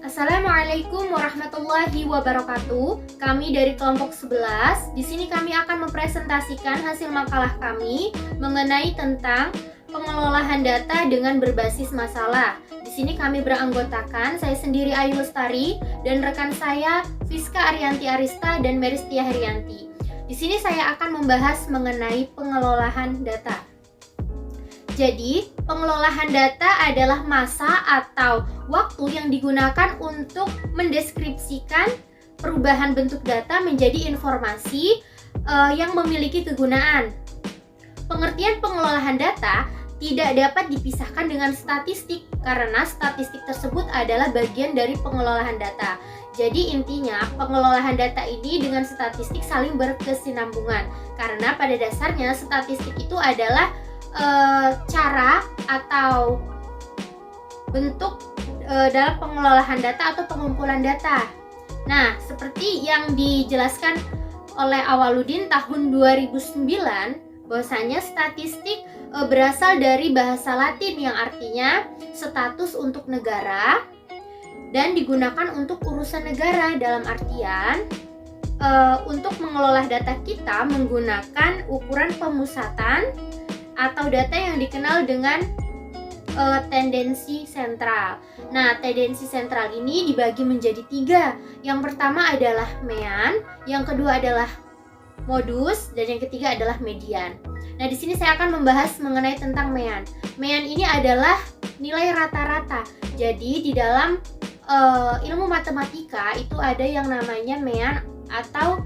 Assalamualaikum warahmatullahi wabarakatuh. Kami dari kelompok 11. Di sini kami akan mempresentasikan hasil makalah kami mengenai tentang pengelolaan data dengan berbasis masalah. Di sini kami beranggotakan saya sendiri Ayu Lestari dan rekan saya Fiska Arianti Arista dan Meristia Herianti. Di sini saya akan membahas mengenai pengelolaan data. Jadi, pengelolaan data adalah masa atau waktu yang digunakan untuk mendeskripsikan perubahan bentuk data menjadi informasi yang memiliki kegunaan. Pengertian pengelolaan data tidak dapat dipisahkan dengan statistik karena statistik tersebut adalah bagian dari pengelolaan data. Jadi intinya pengelolaan data ini dengan statistik saling berkesinambungan karena pada dasarnya statistik itu adalah cara atau bentuk dalam pengelolaan data atau pengumpulan data. Nah, seperti yang dijelaskan oleh Awaludin tahun 2009, bahwasanya statistik berasal dari bahasa Latin yang artinya status untuk negara dan digunakan untuk urusan negara, dalam artian untuk mengelola data kita menggunakan ukuran pemusatan atau data yang dikenal dengan tendensi sentral. Nah, tendensi sentral ini dibagi menjadi 3. Yang pertama adalah mean, yang kedua adalah modus, dan yang ketiga adalah median. Nah, di sini saya akan membahas mengenai tentang mean. Mean ini adalah nilai rata-rata. Jadi di dalam ilmu matematika itu ada yang namanya mean atau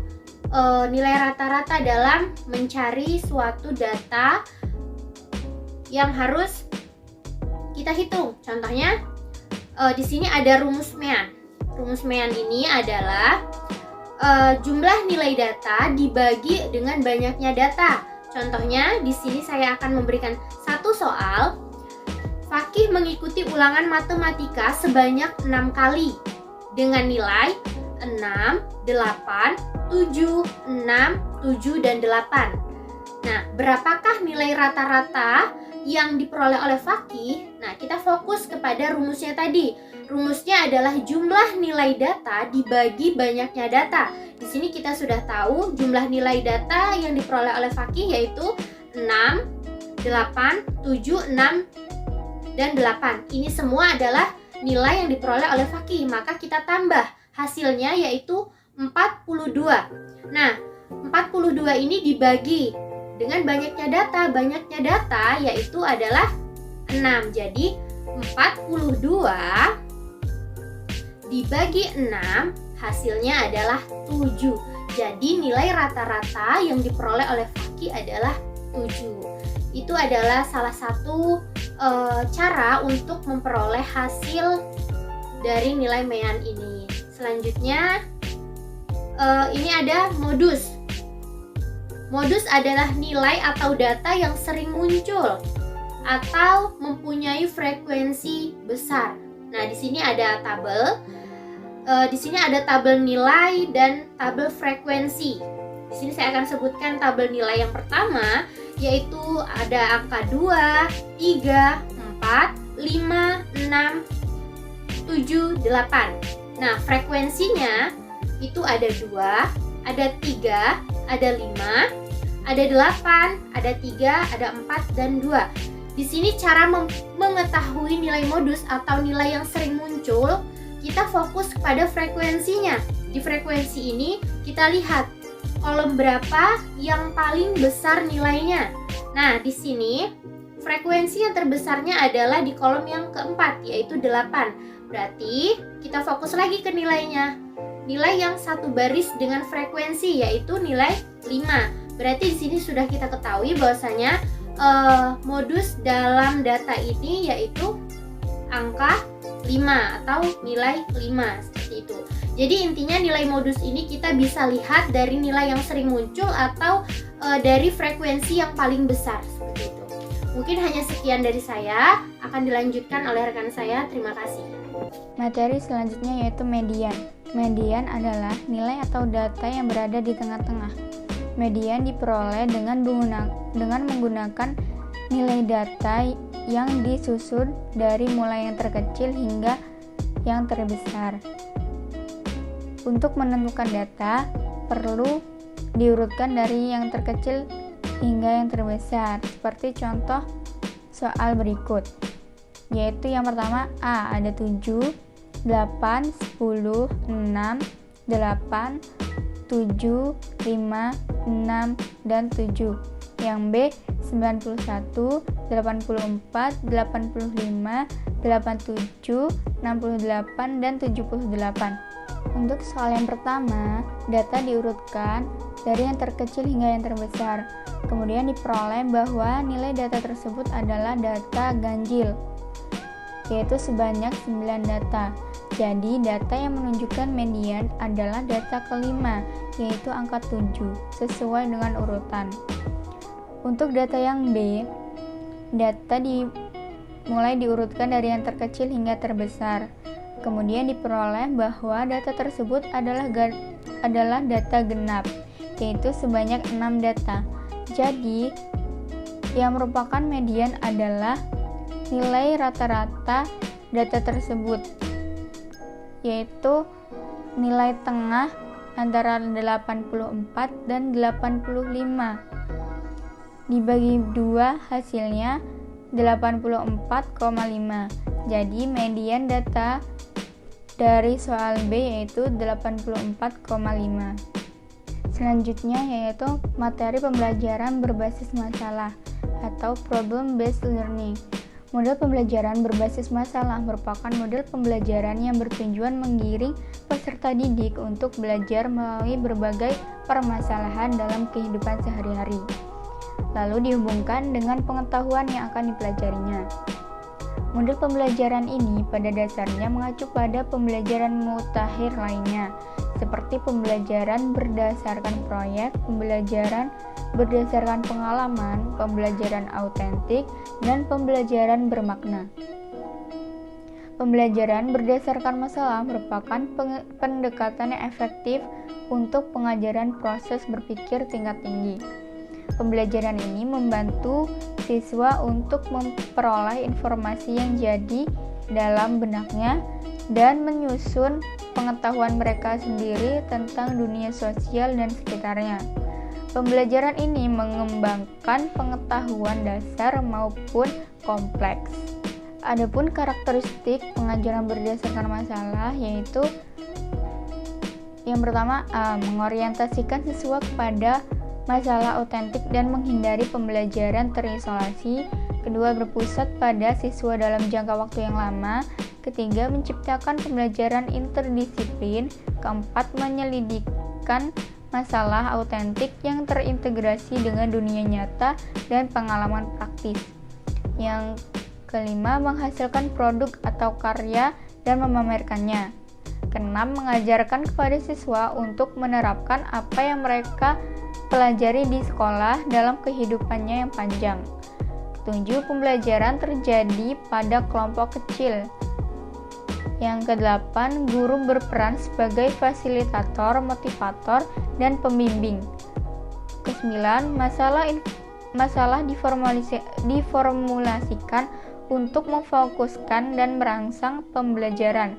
nilai rata-rata dalam mencari suatu data yang harus kita hitung. Contohnya di sini ada rumus mean. Rumus mean ini adalah jumlah nilai data dibagi dengan banyaknya data. Contohnya di sini saya akan memberikan satu soal. Fakih mengikuti ulangan matematika sebanyak 6 kali dengan nilai 6, 8, 7, 6, 7, dan 8. Nah, berapakah nilai rata-rata yang diperoleh oleh Fakih? Nah, kita fokus kepada rumusnya tadi. Rumusnya adalah jumlah nilai data dibagi banyaknya data. Di sini kita sudah tahu jumlah nilai data yang diperoleh oleh Fakih yaitu 6, 8, 7, 6, dan 8. Ini semua adalah nilai yang diperoleh oleh Fakih. Maka kita tambah hasilnya yaitu 42. Nah, 42 ini dibagi dengan banyaknya data. Banyaknya data yaitu adalah 6. Jadi 42 dibagi 6 hasilnya adalah 7. Jadi nilai rata-rata yang diperoleh oleh Fakih adalah 7. Itu adalah salah satu cara untuk memperoleh hasil dari nilai mean ini. Selanjutnya ini ada modus. Modus adalah nilai atau data yang sering muncul atau mempunyai frekuensi besar. Nah, di sini ada tabel. Di sini ada tabel nilai dan tabel frekuensi. Di sini saya akan sebutkan tabel nilai yang pertama, yaitu ada angka 2, 3, 4, 5, 6, 7, 8. Nah, frekuensinya itu ada 2, ada 3, ada 5, ada 8, ada 3, ada 4, dan 2. Di sini cara mengetahui nilai modus atau nilai yang sering muncul, kita fokus kepada frekuensinya. Di frekuensi ini kita lihat kolom berapa yang paling besar nilainya. Nah, di sini frekuensi yang terbesarnya adalah di kolom yang keempat, yaitu 8. Berarti kita fokus lagi ke nilainya. Nilai yang satu baris dengan frekuensi yaitu nilai 5. Berarti di sini sudah kita ketahui bahwasanya modus dalam data ini yaitu angka 5 atau nilai 5 seperti itu. Jadi intinya nilai modus ini kita bisa lihat dari nilai yang sering muncul atau dari frekuensi yang paling besar seperti itu. Mungkin hanya sekian dari saya, akan dilanjutkan oleh rekan saya. Terima kasih. Materi selanjutnya yaitu median. Median adalah nilai atau data yang berada di tengah-tengah. Median diperoleh dengan menggunakan nilai data yang disusun dari mulai yang terkecil hingga yang terbesar. Untuk menentukan data, perlu diurutkan dari yang terkecil hingga yang terbesar, seperti contoh soal berikut, yaitu yang pertama A ada 7, 8, 10, 6, 8, 7, 5, 6, dan 7. Yang B 91, 84, 85, 87, 68, dan 78. Untuk soal yang pertama, data diurutkan dari yang terkecil hingga yang terbesar. Kemudian diperoleh bahwa nilai data tersebut adalah data ganjil, yaitu sebanyak 9 data. Jadi, data yang menunjukkan median adalah data kelima, yaitu angka 7, sesuai dengan urutan. Untuk data yang B, data mulai diurutkan dari yang terkecil hingga terbesar. Kemudian diperoleh bahwa data tersebut adalah data genap, yaitu sebanyak 6 data. Jadi, yang merupakan median adalah nilai rata-rata data tersebut, yaitu nilai tengah antara 84 dan 85. Dibagi 2 hasilnya 84,5. Jadi median data dari soal B yaitu 84,5. Selanjutnya yaitu materi pembelajaran berbasis masalah atau problem based learning. Model pembelajaran berbasis masalah merupakan model pembelajaran yang bertujuan menggiring peserta didik untuk belajar melalui berbagai permasalahan dalam kehidupan sehari-hari, lalu dihubungkan dengan pengetahuan yang akan dipelajarinya. Model pembelajaran ini pada dasarnya mengacu pada pembelajaran mutakhir lainnya, seperti pembelajaran berdasarkan proyek, pembelajaran berdasarkan pengalaman, pembelajaran autentik, dan pembelajaran bermakna. Pembelajaran berdasarkan masalah merupakan pendekatan yang efektif untuk pengajaran proses berpikir tingkat tinggi. Pembelajaran ini membantu siswa untuk memperoleh informasi yang jadi dalam benaknya dan menyusun pengetahuan mereka sendiri tentang dunia sosial dan sekitarnya. Pembelajaran ini mengembangkan pengetahuan dasar maupun kompleks. Adapun karakteristik pengajaran berdasarkan masalah yaitu yang pertama A. Mengorientasikan siswa kepada masalah autentik dan menghindari pembelajaran terisolasi. Kedua, berpusat pada siswa dalam jangka waktu yang lama. Ketiga, menciptakan pembelajaran interdisiplin. Keempat, menyelidikkan masalah autentik yang terintegrasi dengan dunia nyata dan pengalaman praktis. Yang kelima, menghasilkan produk atau karya dan memamerkannya. Keenam, mengajarkan kepada siswa untuk menerapkan apa yang mereka pelajari di sekolah dalam kehidupannya yang panjang. Ketujuh, pembelajaran terjadi pada kelompok kecil. Yang kedelapan, guru berperan sebagai fasilitator, motivator, dan pembimbing. Kesembilan, masalah diformulasikan untuk memfokuskan dan merangsang pembelajaran.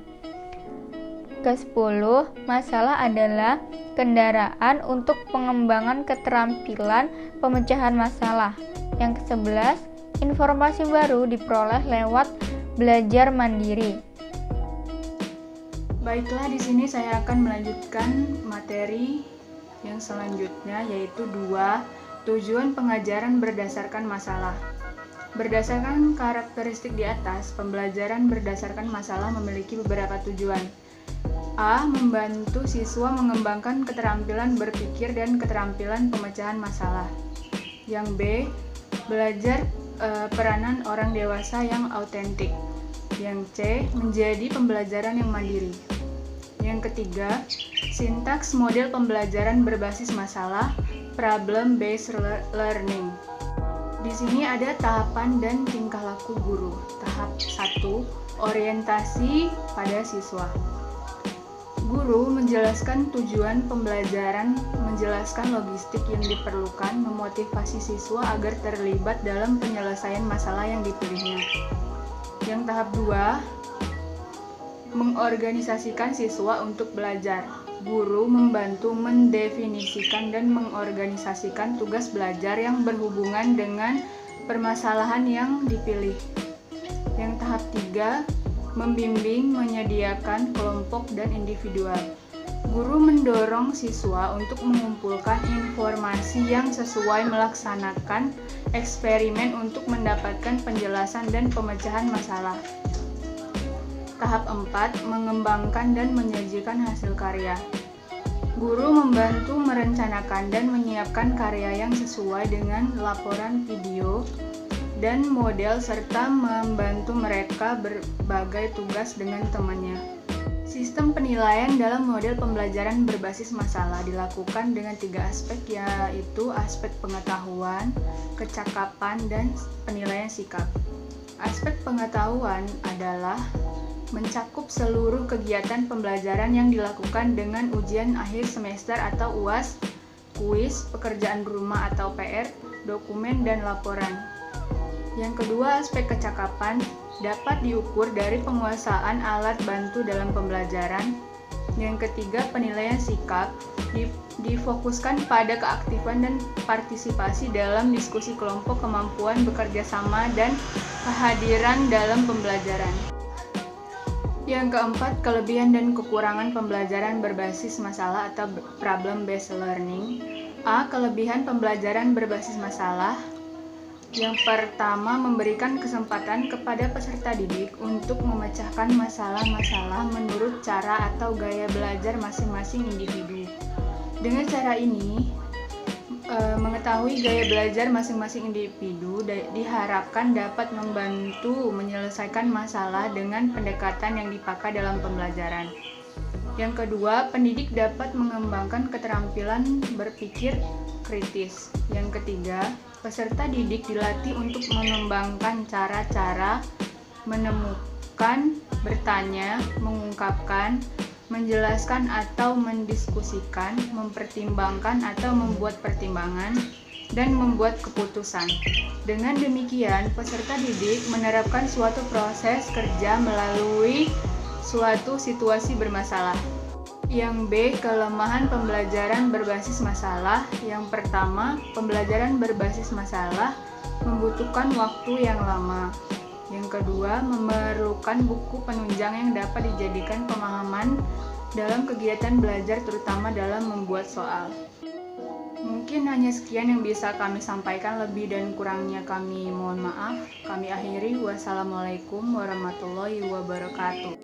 Ke-10, masalah adalah kendaraan untuk pengembangan keterampilan pemecahan masalah. Yang ke-11, informasi baru diperoleh lewat belajar mandiri. Baiklah, di sini saya akan melanjutkan materi yang selanjutnya, yaitu 2, tujuan pengajaran berdasarkan masalah. Berdasarkan karakteristik di atas, pembelajaran berdasarkan masalah memiliki beberapa tujuan. A. Membantu siswa mengembangkan keterampilan berpikir dan keterampilan pemecahan masalah. Yang B. Belajar peranan orang dewasa yang autentik. Yang C. Menjadi pembelajaran yang mandiri. Yang ketiga, sintaks model pembelajaran berbasis masalah, problem based learning. Di sini ada tahapan dan tingkah laku guru. Tahap 1, orientasi pada siswa. Guru menjelaskan tujuan pembelajaran, menjelaskan logistik yang diperlukan, memotivasi siswa agar terlibat dalam penyelesaian masalah yang dipilihnya. Yang tahap 2, mengorganisasikan siswa untuk belajar. Guru membantu mendefinisikan dan mengorganisasikan tugas belajar yang berhubungan dengan permasalahan yang dipilih. Yang tahap 3, membimbing, menyediakan kelompok dan individual. Guru mendorong siswa untuk mengumpulkan informasi yang sesuai, melaksanakan eksperimen untuk mendapatkan penjelasan dan pemecahan masalah. Tahap 4, mengembangkan dan menyajikan hasil karya. Guru membantu merencanakan dan menyiapkan karya yang sesuai dengan laporan video dan model serta membantu mereka berbagai tugas dengan temannya. Sistem penilaian dalam model pembelajaran berbasis masalah dilakukan dengan 3 aspek, yaitu aspek pengetahuan, kecakapan, dan penilaian sikap. Aspek pengetahuan adalah mencakup seluruh kegiatan pembelajaran yang dilakukan dengan ujian akhir semester atau UAS, kuis, pekerjaan rumah atau PR, dokumen, dan laporan. Yang kedua, aspek kecakapan dapat diukur dari penguasaan alat bantu dalam pembelajaran. Yang ketiga, penilaian sikap difokuskan pada keaktifan dan partisipasi dalam diskusi kelompok, kemampuan bekerja sama, dan kehadiran dalam pembelajaran. Yang keempat, kelebihan dan kekurangan pembelajaran berbasis masalah atau problem based learning. A. Kelebihan pembelajaran berbasis masalah. Yang pertama, memberikan kesempatan kepada peserta didik untuk memecahkan masalah-masalah menurut cara atau gaya belajar masing-masing individu. Dengan cara ini, mengetahui gaya belajar masing-masing individu diharapkan dapat membantu menyelesaikan masalah dengan pendekatan yang dipakai dalam pembelajaran. Yang kedua, pendidik dapat mengembangkan keterampilan berpikir kritis. Yang ketiga, peserta didik dilatih untuk mengembangkan cara-cara menemukan, bertanya, mengungkapkan, menjelaskan atau mendiskusikan, mempertimbangkan atau membuat pertimbangan, dan membuat keputusan. Dengan demikian, peserta didik menerapkan suatu proses kerja melalui suatu situasi bermasalah. Yang B, kelemahan pembelajaran berbasis masalah. Yang pertama, pembelajaran berbasis masalah membutuhkan waktu yang lama. Yang kedua, memerlukan buku penunjang yang dapat dijadikan pemahaman dalam kegiatan belajar, terutama dalam membuat soal. Mungkin hanya sekian yang bisa kami sampaikan, lebih dan kurangnya kami mohon maaf. Kami akhiri, wassalamualaikum warahmatullahi wabarakatuh.